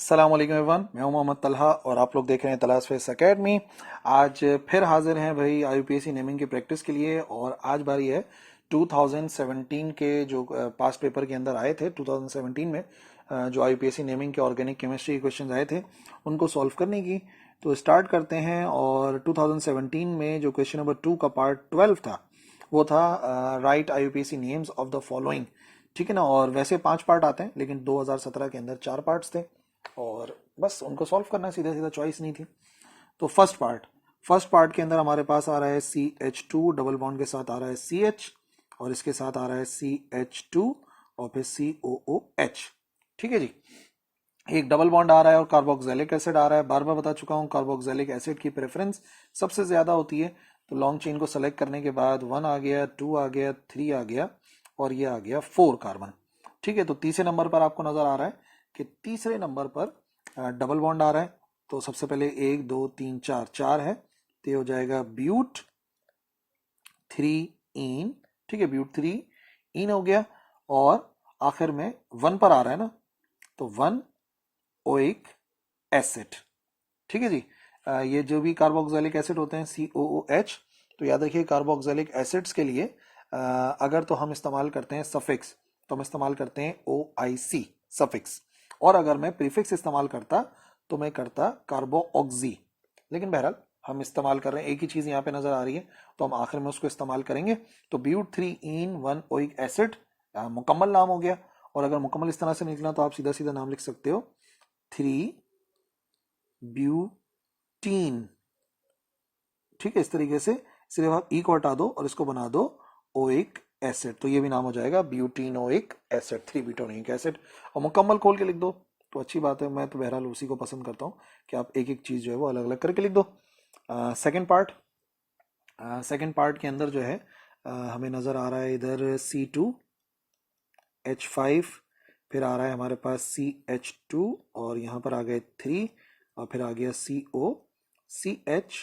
अस्सलाम वालेकुम एवरीवन, मैं हूं मोहम्मद तलहा और आप लोग देख रहे हैं तलाश फेस एकेडमी। आज फिर हाजिर हैं भाई IUPAC नेमिंग की प्रैक्टिस के लिए। और आज बारी है 2017 के जो पास्ट पेपर के अंदर आए थे। 2017 में जो IUPAC नेमिंग के ऑर्गेनिक केमिस्ट्री के क्वेश्चन आए थे उनको सॉल्व करने की। तो स्टार्ट करते हैं। और 2017 में जो क्वेश्चन नंबर 2 का पार्ट 12 था वो था right IUPAC names of the following. ठीक है ना। और वैसे 5 पार्ट आते हैं लेकिन 2017 के अंदर 4 पार्ट्स थे और बस उनको सॉल्व करना, सीधा सीधा, चॉइस नहीं थी। तो फर्स्ट पार्ट के अंदर हमारे पास आ रहा है CH2 डबल बॉन्ड के साथ आ रहा है CH और इसके साथ आ रहा है CH2 और फिर COOH। ठीक है जी। एक डबल बॉन्ड आ रहा है और कार्बोक्सिलिक एसिड आ रहा है। बार बार बता चुका हूं, कार्बोक्सिलिक एसिड की प्रेफरेंस सबसे ज्यादा होती है। तो लॉन्ग चेन को सेलेक्ट करने के बाद 1 आ गया, 2 आ गया, 3 आ गया और ये आ गया 4 कार्बन। ठीक है। तो तीसरे नंबर पर आपको नजर आ रहा है कि तीसरे नंबर पर डबल बॉन्ड आ रहा है। तो सबसे पहले 1 2 3 4 है, तो ये हो जाएगा ब्यूट 3 इन। ठीक है, ब्यूट 3 इन हो गया। और आखिर में 1 पर आ रहा है ना, तो 1 ओइक एसिड। ठीक है जी। ये जो भी कार्बोक्सिलिक एसिड होते हैं COOH, तो याद रखिए कार्बोक्सिलिक एसिड्स के लिए अगर तो हम इस्तेमाल करते हैं सफिक्स, तो हम इस्तेमाल करते हैं OIC सफिक्स। और अगर मैं प्रीफिक्स इस्तेमाल करता तो मैं करता कार्बोऑक्सी। लेकिन बहरहाल हम इस्तेमाल कर रहे हैं, एक ही चीज यहाँ पे नजर आ रही है तो हम आखिर में उसको इस्तेमाल करेंगे। तो ब्यूट 3 इन 1 ओइक एसिड मुकम्मल नाम हो गया। और अगर मुकम्मल इस तरह से निकला तो आप सीधा सीधा नाम लिख सकते हो 3 ब्यूटीन। ठीक है, इस तरीके से सिर्फ आप ई को हटा दो और इसको बना दो ओइक एसिड, तो ये भी नाम हो जाएगा ब्यूटीनोइक एसिड, 3 ब्यूटानोइक एसिड। और मुकम्मल खोल के लिख दो तो अच्छी बात है। मैं तो बहरहाल उसी को पसंद करता हूँ कि आप एक एक चीज जो है वो अलग अलग करके लिख दो। सेकेंड पार्ट के अंदर जो है हमें नजर आ रहा है इधर C2H5, फिर आ रहा है हमारे पास CH2 और यहाँ पर आ गए 3 और फिर आ गया COCH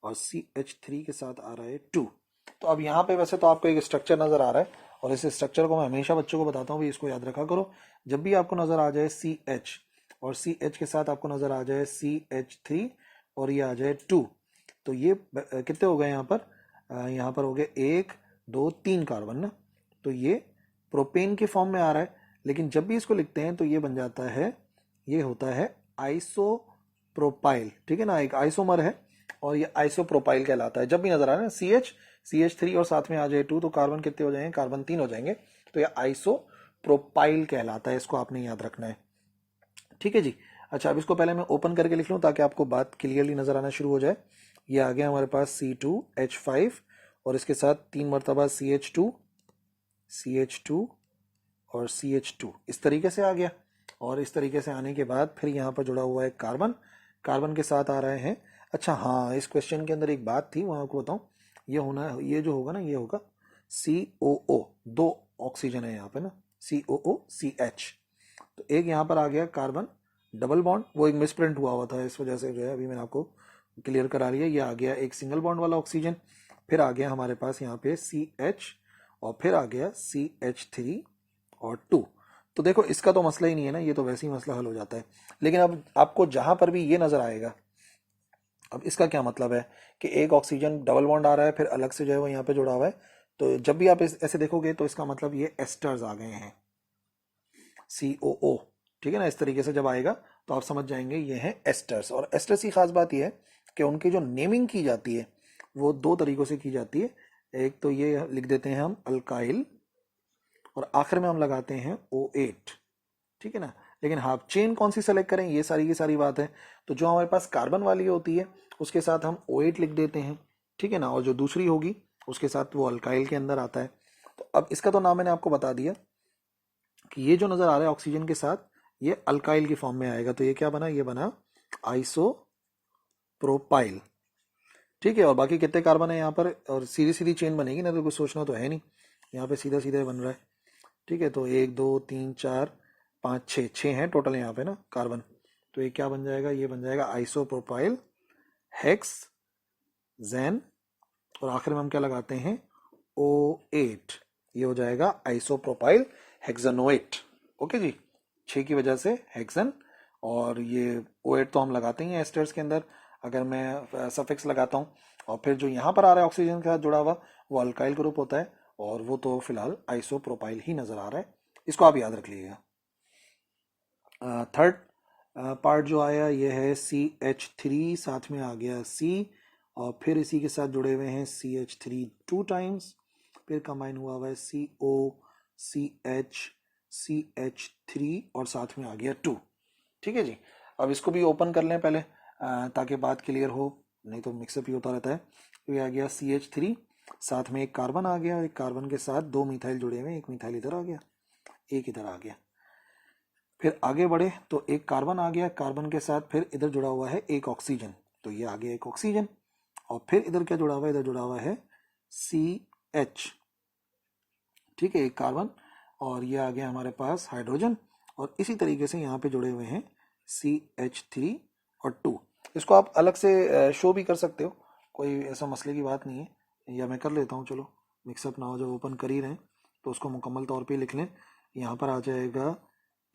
और CH3 के साथ आ रहा है 2। तो अब यहाँ पे वैसे तो आपको एक स्ट्रक्चर नजर आ रहा है और इस स्ट्रक्चर को मैं हमेशा बच्चों को बताता हूँ, भी इसको याद रखा करो। जब भी आपको नजर आ जाए CH और CH के साथ आपको नजर आ जाए CH3 और ये आ जाए 2, तो ये कितने हो गए यहाँ पर? यहाँ पर हो गए 1 2 3 कार्बन ना। तो ये प्रोपेन के फॉर्म में आ रहा है, लेकिन जब भी इसको लिखते हैं तो ये बन जाता है, ये होता है आइसोप्रोपाइल। ठीक है ना, एक आइसोमर है और ये आइसोप्रोपाइल कहलाता है। जब भी नजर आ रहा है CH3 और साथ में आ जाए 2 तो कार्बन कितने हो जाएंगे? कार्बन 3 हो जाएंगे। तो ये आइसोप्रोपाइल कहलाता है, इसको आपने याद रखना है। ठीक है जी। अच्छा, अब इसको पहले मैं ओपन करके लिख लूं ताकि आपको बात क्लियरली नजर आना शुरू हो जाए। ये आ गया हमारे पास C2H5 और इसके साथ 3 मरतबा CH2 और CH2 इस तरीके से आ गया। और इस तरीके से आने के बाद फिर यहाँ पर जुड़ा हुआ है कार्बन, कार्बन के साथ आ रहे हैं। अच्छा हाँ, इस क्वेश्चन के अंदर एक बात थी, वहां आपको बताऊं। ये होना, ये जो होगा ना, ये होगा COO, 2 ऑक्सीजन है यहाँ पे ना, COOCH। तो एक यहाँ पर आ गया कार्बन डबल बॉन्ड, वो एक मिसप्रिंट हुआ था, इस वजह से जो है अभी मैंने आपको क्लियर करा लिया। ये आ गया एक सिंगल बॉन्ड वाला ऑक्सीजन, फिर आ गया हमारे पास यहाँ पे CH और फिर आ गया CH3 और 2। तो देखो इसका तो मसला ही नहीं है ना, ये तो वैसे ही मसला हल हो जाता है। लेकिन अब आपको जहां पर भी ये नजर आएगा, अब इसका क्या मतलब है कि एक ऑक्सीजन डबल बॉन्ड आ रहा है फिर अलग से जो है वो यहाँ पे जुड़ा हुआ है। तो जब भी आप ऐसे देखोगे तो इसका मतलब ये एस्टर्स आ गए हैं, COO। ठीक है ना, इस तरीके से जब आएगा तो आप समझ जाएंगे ये है एस्टर्स। और एस्टर्स की खास बात यह है कि उनकी जो नेमिंग की जाती है वो 2 तरीकों से की जाती है। एक तो ये लिख देते हैं हम अल्काइल और आखिर में हम लगाते हैं O8। ठीक है ना। लेकिन हाफ चेन कौन सी सेलेक्ट करें, ये सारी की सारी बात है। तो जो हमारे पास कार्बन वाली होती है उसके साथ हम O8 लिख देते हैं। ठीक है ना। और जो दूसरी होगी उसके साथ वो अल्काइल के अंदर आता है। तो अब इसका तो नाम मैंने आपको बता दिया कि ये जो नजर आ रहा है ऑक्सीजन के साथ ये अल्काइल की फॉर्म में आएगा। तो ये क्या बना? ये बना आइसोप्रोपाइल। ठीक है। और बाकी कितने कार्बन है यहाँ पर? और सीधी सीधी चेन बनेगी ना, तो कुछ सोचना तो है नहीं, यहाँ पे सीधा सीधा बन रहा है। ठीक है। तो 1 2 3 4 5 6 हैं टोटल यहाँ पे ना कार्बन। तो ये क्या बन जाएगा? ये बन जाएगा आइसोप्रोपाइल हेक्स जेन और आखिर में हम क्या लगाते हैं? O8। ये हो जाएगा आइसोप्रोपाइल हेक्सानोएट। ओके जी, 6 की वजह से हेक्सन और ये OH तो हम लगाते ही हैं एस्टर्स के अंदर। अगर मैं सफिक्स लगाता हूँ और फिर जो यहाँ पर आ रहा है ऑक्सीजन के साथ जुड़ा हुआ, वो अल्काइल ग्रुप होता है, और वो तो फिलहाल आइसोप्रोपाइल ही नजर आ रहा है। इसको आप याद रख लीजिएगा। थर्ड पार्ट जो आया ये है CH3, साथ में आ गया C, और फिर इसी के साथ जुड़े हुए हैं CH3 टू टाइम्स, फिर कंबाइन हुआ हुआ है CO, CH, CH3, और साथ में आ गया 2। ठीक है जी। अब इसको भी ओपन कर लें पहले, ताकि बात क्लियर हो, नहीं तो मिक्सअप ही होता रहता है। तो ये आ गया CH3, साथ में एक कार्बन आ गया, एक कार्बन के साथ 2 मिथाइल जुड़े हुए हैं, एक मिथाइल इधर आ गया, एक इधर आ गया। फिर आगे बढ़े तो एक कार्बन आ गया, कार्बन के साथ फिर इधर जुड़ा हुआ है एक ऑक्सीजन, तो ये आ गया एक ऑक्सीजन। और फिर इधर क्या जुड़ा हुआ है, इधर जुड़ा हुआ है CH, ठीक है, एक कार्बन, और ये आ गया हमारे पास हाइड्रोजन। और इसी तरीके से यहाँ पे जुड़े हुए हैं CH3 और 2। इसको आप अलग से शो भी कर सकते हो, कोई ऐसा मसले की बात नहीं है, या मैं कर लेता हूँ, चलो मिक्सअप ना हो, जब ओपन कर ही रहे हैं तो उसको मुकम्मल तौर पे लिख लें। यहाँ पर आ जाएगा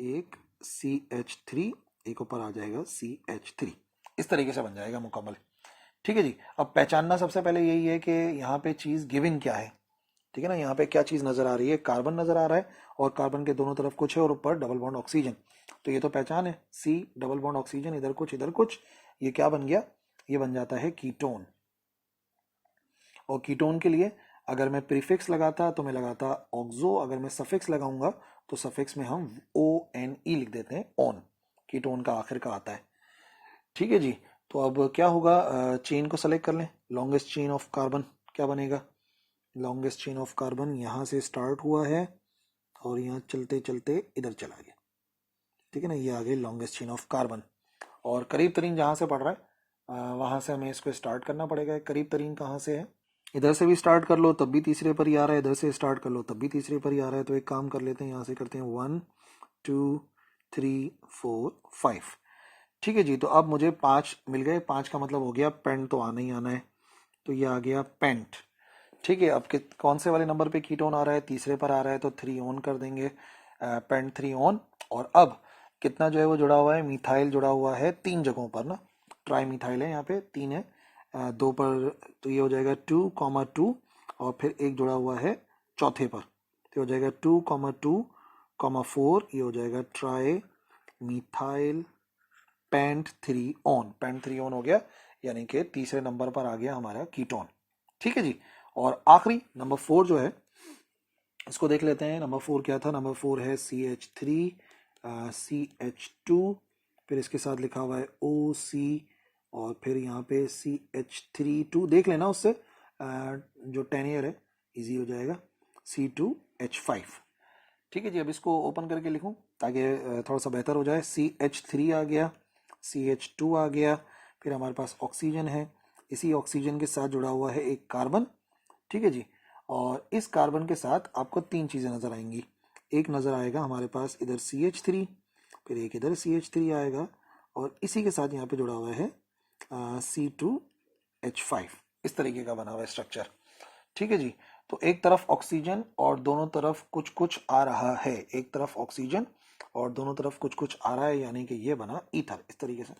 एक CH3, एक ऊपर आ जाएगा CH3, इस तरीके से बन जाएगा मुकम्मल। ठीक है जी। अब पहचानना सबसे पहले यही है कि यहाँ पे चीज़ गिवन क्या है, ठीक है ना। यहाँ पे क्या चीज़ नज़र आ रही है, कार्बन नज़र आ रहा है, और कार्बन के दोनों तरफ कुछ है, और ऊपर डबल बॉन्ड ऑक्सीजन, तो ये तो पहचान है, C डबल बॉन्ड ऑक्सीजन, इधर कुछ इधर कुछ, ये क्या बन गया, ये बन जाता है कीटोन। और कीटोन के लिए अगर मैं प्रीफिक्स लगाता तो मैं लगाता ऑक्सो, अगर मैं सफिक्स लगाऊंगा तो सफिक्स में हम ONE लिख देते हैं, ऑन, कीटोन का आखिर का आता है। ठीक है जी। तो अब क्या होगा, चेन को सेलेक्ट कर लें, लॉन्गेस्ट चेन ऑफ कार्बन क्या बनेगा, लॉन्गेस्ट चेन ऑफ कार्बन यहाँ से स्टार्ट हुआ है और यहाँ चलते चलते इधर चला गया, ठीक है ना, ये आ गई लॉन्गेस्ट चेन ऑफ कार्बन। और करीब तरीन जहाँ से पड़ रहा है वहाँ से हमें इसको स्टार्ट करना पड़ेगा। करीब तरीन कहाँ से है, इधर से भी स्टार्ट कर लो तब भी तीसरे पर ही आ रहा है, इधर से स्टार्ट कर लो तब भी तीसरे पर ही आ रहा है। तो एक काम कर लेते हैं, यहाँ से करते हैं 1 2 3 4 5। ठीक है जी। तो अब मुझे 5 मिल गए, 5 का मतलब हो गया पेंट तो आना ही आना है, तो ये आ गया पेंट। ठीक है। अब कौन से वाले नंबर पे कीटोन आ रहा है, तीसरे पर आ रहा है, तो 3 ऑन कर देंगे, पेंट 3 ऑन। और अब कितना जो है वो जुड़ा हुआ है, मिथाइल जुड़ा हुआ है 3 जगहों पर ना, ट्राई मिथाइल है यहाँ पे, 3 है, 2 पर, तो ये हो जाएगा 2,2, और फिर एक जुड़ा हुआ है चौथे पर, तो हो जाएगा 2,2,4, ये हो जाएगा trimethyl pent 3 one, pent 3 one हो गया, यानी कि तीसरे नंबर पर आ गया हमारा कीटोन। ठीक है जी। और आखिरी नंबर 4 जो है, इसको देख लेते हैं। नंबर 4 क्या था, नंबर 4 है CH3, CH2, फिर इसके साथ लिखा हुआ है OC, और फिर यहाँ पे CH3 देख लेना, उससे जो 10 ईयर है इजी हो जाएगा, C2H5। ठीक है जी। अब इसको ओपन करके लिखूं ताकि थोड़ा सा बेहतर हो जाए। CH3 आ गया, CH2 आ गया, फिर हमारे पास ऑक्सीजन है, इसी ऑक्सीजन के साथ जुड़ा हुआ है एक कार्बन। ठीक है जी। और इस कार्बन के साथ आपको 3 चीज़ें नज़र आएंगी, एक नज़र आएगा हमारे पास इधर CH3, फिर एक इधर CH3 आएगा, और इसी के साथ यहाँ पे जुड़ा हुआ है C2H5, इस तरीके का बना हुआ है स्ट्रक्चर। ठीक है जी। तो एक तरफ ऑक्सीजन और दोनों तरफ कुछ कुछ आ रहा है, एक तरफ ऑक्सीजन और दोनों तरफ कुछ कुछ आ रहा है, यानी कि ये बना ईथर, इस तरीके से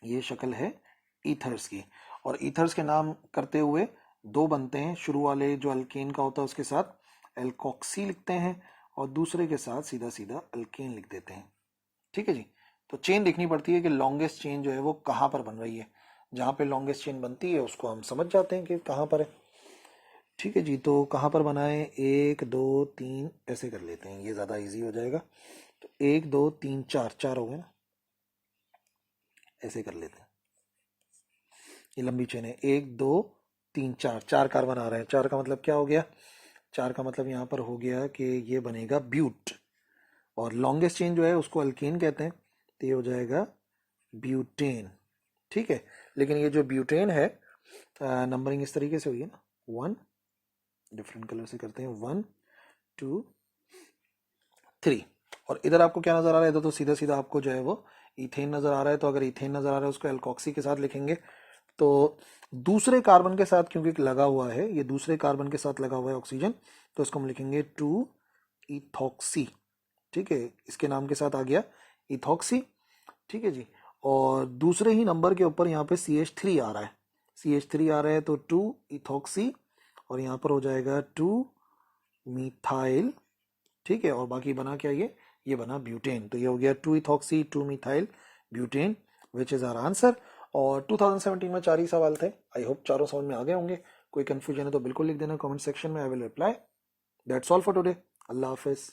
ये शक्ल है ईथर्स की। और ईथर्स के नाम करते हुए 2 बनते हैं, शुरू वाले जो अल्केन का होता है उसके साथ एल्कोक्सी लिखते हैं, और दूसरे के साथ सीधा सीधा अल्केन लिख देते हैं। ठीक है जी। तो चेन देखनी पड़ती है कि लॉन्गेस्ट चेन जो है वो कहाँ पर बन रही है, जहाँ पे लॉन्गेस्ट चेन बनती है उसको हम समझ जाते हैं कि कहाँ पर है। ठीक है जी। तो कहाँ पर बनाए, 1 2 3 ऐसे कर लेते हैं, ये ज़्यादा इजी हो जाएगा। तो 1 2 3 4, 4 हो गए ना, ऐसे कर लेते हैं, ये लंबी चेन है, 1 2 3 4, 4 कार्बन आ रहे हैं। 4 का मतलब क्या हो गया, 4 का मतलब यहाँ पर हो गया कि ये बनेगा ब्यूट, और लॉन्गेस्ट चेन जो है उसको अल्केन कहते हैं, तो ये हो जाएगा ब्यूटेन। ठीक है। लेकिन ये जो ब्यूटेन है, नंबरिंग इस तरीके से हुई है ना, 1, डिफरेंट कलर से करते हैं, 1 2 3, और इधर आपको क्या नजर आ रहा है, इधर तो सीधा सीधा आपको जो है वो इथेन नजर आ रहा है। तो अगर इथेन नजर आ रहा है उसको एल्कोक्सी के साथ लिखेंगे, तो दूसरे कार्बन के साथ क्योंकि लगा हुआ है, ये दूसरे कार्बन के साथ लगा हुआ है ऑक्सीजन, तो इसको हम लिखेंगे 2 इथॉक्सी। ठीक है, इसके नाम के साथ आ गया इथॉक्सी, ठीक है जी। और दूसरे ही नंबर के ऊपर यहाँ पे CH3 आ रहा है, CH3 आ रहा है तो 2 इथॉक्सी और यहाँ पर हो जाएगा 2 मिथाइल, ठीक है। और बाकी बना क्या ये बना ब्यूटेन। तो ये हो गया 2 ethoxy 2 methyl butane which is our answer. और 2017 में 4 ही सवाल थे। आई होप चारों समझ में आ गए होंगे। कोई कंफ्यूजन है तो बिल्कुल लिख देना कमेंट सेक्शन में, I will reply. That's all for today. Allah Hafiz.